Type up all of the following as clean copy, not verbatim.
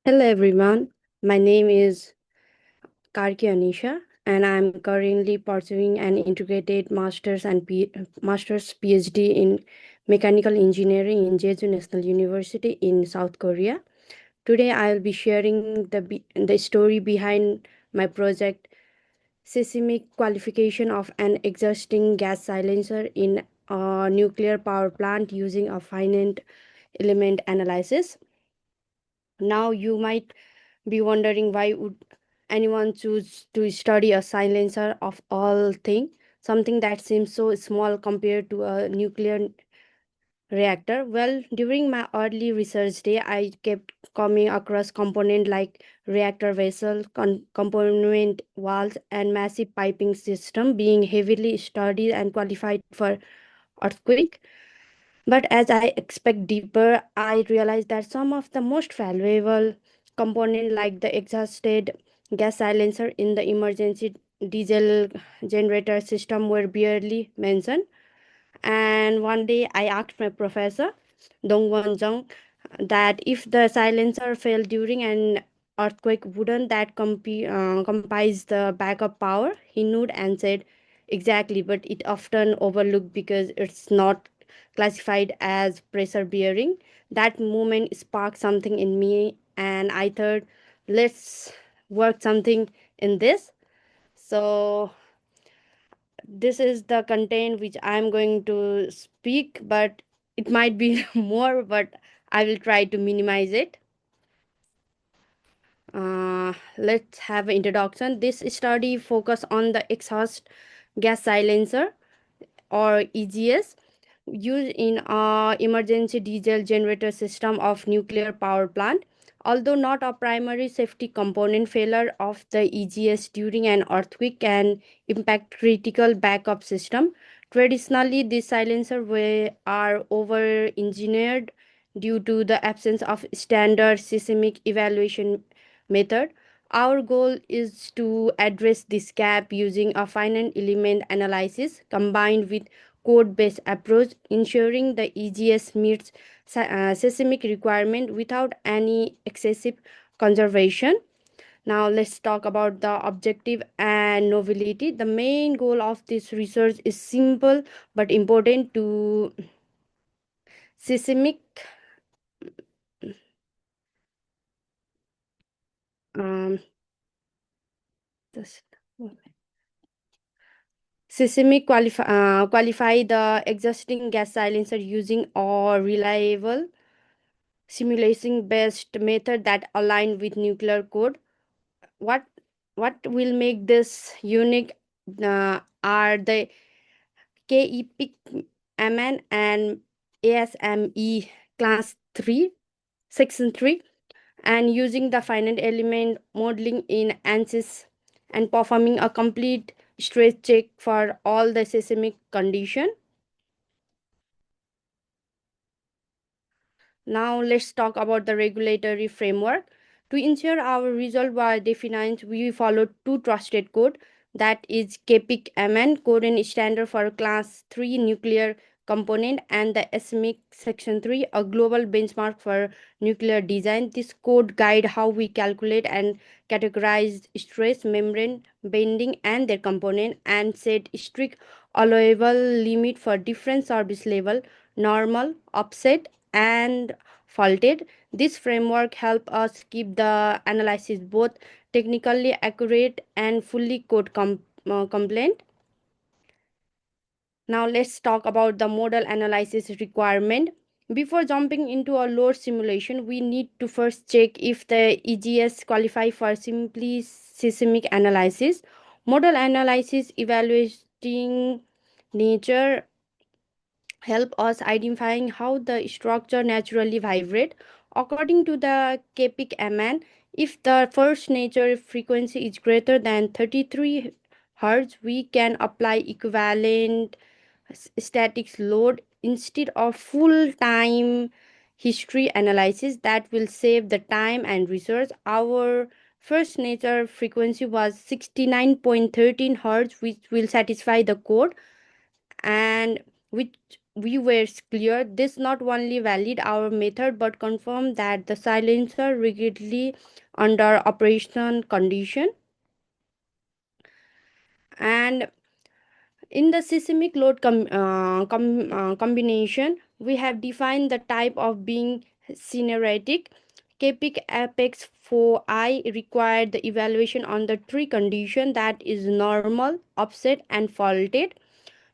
Hello everyone, my name is Karki Anisha and I'm currently pursuing an integrated master's PhD in mechanical engineering in Jeju National University in South Korea. Today I'll be sharing the story behind my project Seismic Qualification of an existing gas silencer in a nuclear power plant using a finite element analysis. Now you might be wondering why would anyone choose to study a silencer of all things, something that seems so small compared to a nuclear reactor. Well, during my early research day, I kept coming across components like reactor vessel, component walls, and massive piping system being heavily studied and qualified for earthquake. But as I expect deeper, I realized that some of the most valuable components like the exhausted gas silencer in the emergency diesel generator system were barely mentioned. And one day I asked my professor, Dongwon Jung, that if the silencer fell during an earthquake, wouldn't that comprise the backup power? He nodded and said, exactly, but it often overlooked because it's not classified as pressure bearing. That moment sparked something in me, and I thought, let's work something in this. So this is the content which I'm going to speak, but it might be more, but I will try to minimize it. Let's have an introduction. This study focus on the exhaust gas silencer or EGS used in a emergency diesel generator system of nuclear power plant. Although not a primary safety component, failure of the EGS during an earthquake can impact critical backup system. Traditionally, these silencers are over-engineered due to the absence of standard seismic evaluation method. Our goal is to address this gap using a finite element analysis combined with code-based approach, ensuring the EGS meets seismic requirement without any excessive conservation. Now let's talk about the objective and novelty. The main goal of this research is simple but important to seismic um, just- qualify the existing gas silencer using a reliable simulation based method that align with nuclear code. What what will make this unique are the KEPIC MN and ASME class 3 section 3 and using the finite element modeling in ANSYS and performing a complete stress check for all the seismic condition. Now let's talk about the regulatory framework. To ensure our result was defined, we followed two trusted code, that is KPIC MN code and standard for class 3 nuclear component and the SMIC section 3 a global benchmark for nuclear design. This code guide how we calculate and categorize stress, membrane bending and their component and set strict allowable limit for different service level, normal, offset and faulted. This framework help us keep the analysis both technically accurate and fully compliant. Now let's talk about the model analysis requirement. Before jumping into a load simulation, we need to first check if the EGS qualify for simply seismic analysis. Model analysis evaluating nature help us identifying how the structure naturally vibrate. According to the KPIC MN, if the first nature frequency is greater than 33 Hz, we can apply equivalent statics load instead of full time history analysis. That will save the time and resource. Our first nature frequency was 69.13 Hz, which will satisfy the code and which we were clear. This not only valid our method but confirm that the silencer rigidly under operational condition. And in the seismic load combination, we have defined the type of being synergetic. Capic apex for I required the evaluation on the three condition, that is normal, offset, and faulted.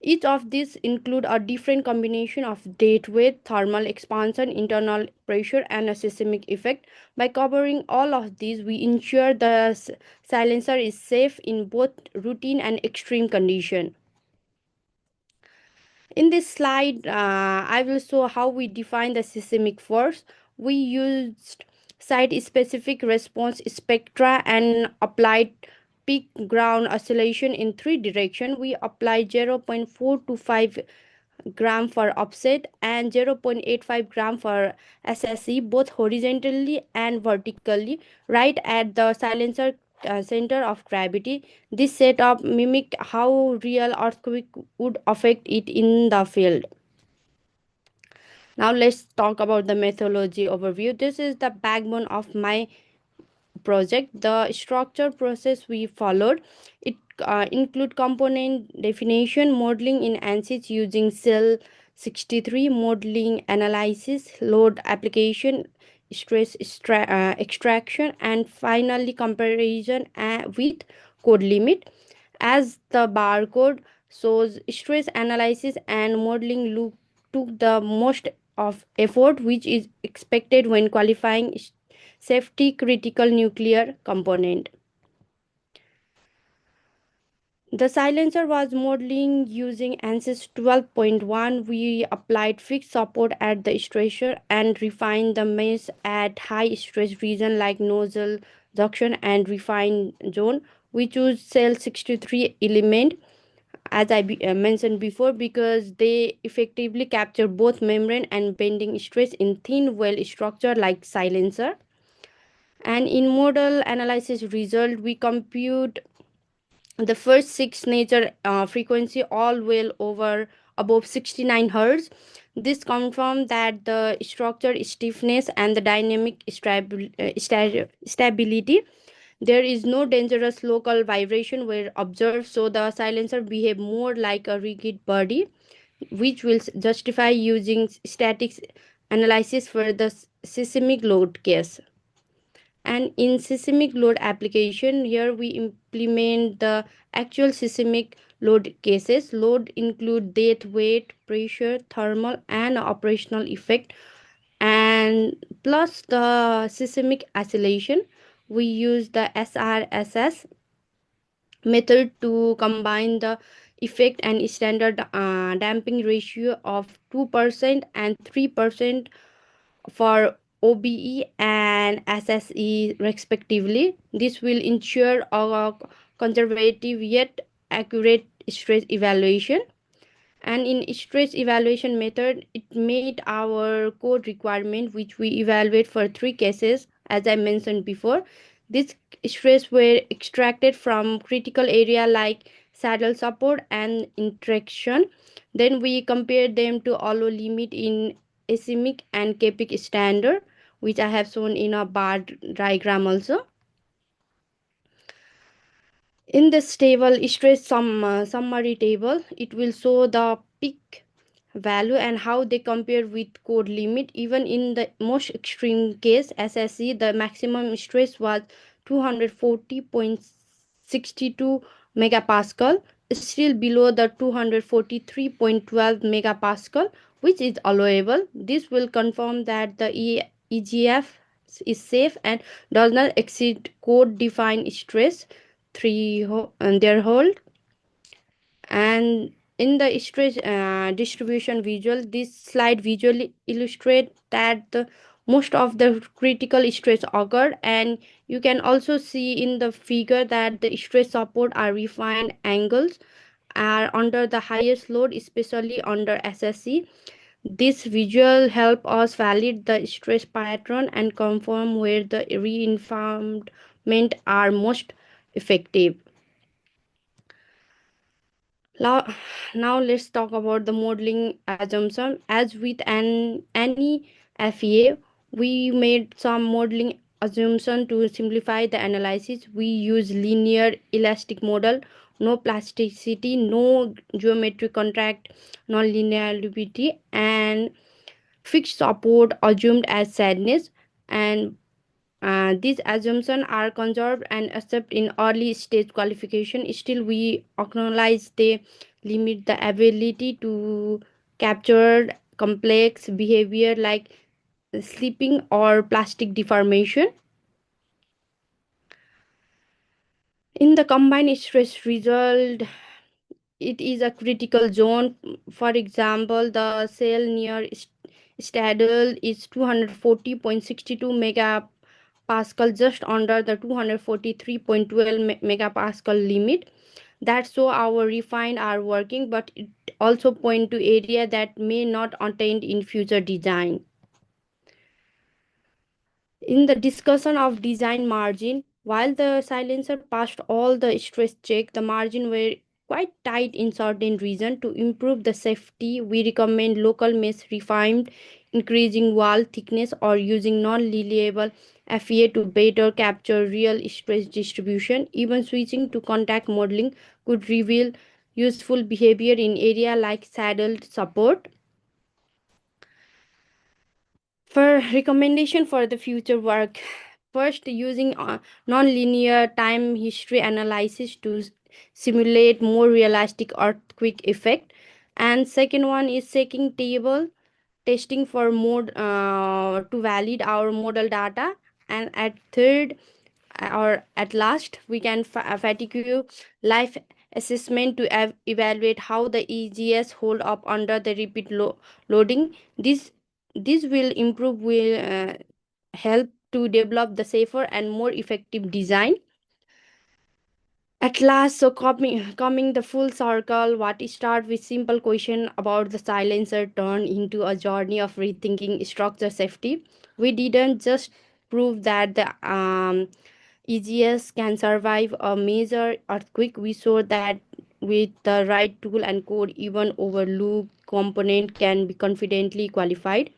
Each of these include a different combination of date weight, thermal expansion, internal pressure, and a seismic effect. By covering all of these, we ensure the silencer is safe in both routine and extreme condition. In this slide, I will show how we define the seismic force. We used site-specific response spectra and applied peak ground oscillation in three directions. We applied 0.425 gram for offset and 0.85 gram for SSE, both horizontally and vertically, right at the silencer center of gravity. This setup mimicked how real earthquake would affect it in the field. Now let's talk about the methodology overview. This is the backbone of my project. The structure process we followed, it include component definition, modeling in ANSYS using cell 63, modeling analysis, load application, extraction, and finally comparison with code limit. As the barcode shows, stress analysis and modeling look took the most of effort, which is expected when qualifying safety critical nuclear component. The silencer was modeling using ANSYS 12.1. We applied fixed support at the stressor and refined the mesh at high stress region like nozzle junction and refined zone. We choose cell 63 element as mentioned before because they effectively capture both membrane and bending stress in thin well structure like silencer. And in model analysis result, we compute the first six nature frequency all well over above 69 hertz. This confirms that the structure stiffness and the dynamic stability, there is no dangerous local vibration were observed, so the silencer behave more like a rigid body, which will justify using static analysis for the seismic load case. And in seismic load application, here we implement the actual seismic load cases. Load include date, weight, pressure, thermal, and operational effect, and plus the seismic oscillation. We use the SRSS method to combine the effect and standard damping ratio of 2% and 3% for OBE and SSE respectively. This will ensure a conservative yet accurate stress evaluation. And in stress evaluation method, it made our code requirement, which we evaluate for three cases as I mentioned before. These stress were extracted from critical area like saddle support and interaction. Then we compare them to allow limit in asemic and capic standard, which I have shown in a bar diagram also. In this table, stress summary table, it will show the peak value and how they compare with code limit. Even in the most extreme case, SSE, the maximum stress was 240.62 megapascal, still below the 243.12 megapascal, which is allowable. This will confirm that the EGF is safe and does not exceed code defined stress and their hold. And in the stress distribution visual, this slide visually illustrate that the most of the critical stress occurred, and you can also see in the figure that the stress support are refined angles are under the highest load, especially under SSC. This visual help us validate the stress pattern and confirm where the reinforcement are most effective. Now, now let's talk about the modeling assumption. As with any FEA, we made some modeling assumption to simplify the analysis. We use linear elastic model, no plasticity, no geometric contract, non-linearity, and fixed support assumed as sadness. And these assumptions are conserved and accepted in early stage qualification. Still, we acknowledge they limit the ability to capture complex behavior like sleeping or plastic deformation. In the combined stress result, it is a critical zone. For example, the cell near Stadel is 240.62 megapascal, just under the 243.12 megapascal limit. That's so our refined are working, but it also point to area that may not attain in future design. In the discussion of design margin, while the silencer passed all the stress check, the margin were quite tight in certain region. To improve the safety, we recommend local mesh refined, increasing wall thickness or using non-reliable FEA to better capture real stress distribution. Even switching to contact modeling could reveal useful behavior in area like saddle support. For recommendation for the future work, first using non-linear time history analysis to simulate more realistic earthquake effect, and second one is checking table testing for mode to validate our model data, and at third or at last we can fatigue life assessment to evaluate how the EGS hold up under the repeat loading. This will improve, will help to develop the safer and more effective design. At last, so coming the full circle, what start with simple question about the silencer turn into a journey of rethinking structure safety. We didn't just prove that the EGS can survive a major earthquake. We saw that with the right tool and code, even overlooked component can be confidently qualified.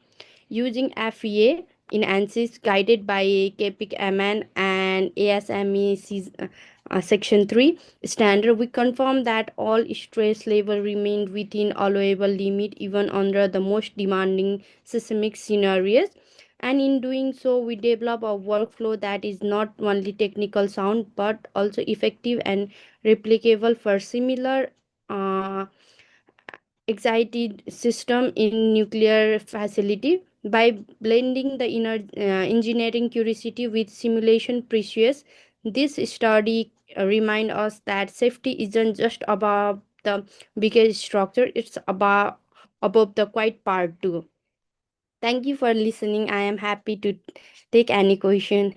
Using FEA in ANSYS guided by KPIC MN and ASME Section 3 standard, we confirm that all stress level remained within allowable limit even under the most demanding seismic scenarios. And in doing so, we develop a workflow that is not only technical sound but also effective and replicable for similar uh, excited system in nuclear facility. By blending the inner engineering curiosity with simulation precious, this study remind us that safety isn't just about the biggest structure, it's about above the quiet part too. Thank you for listening. I am happy to take any question.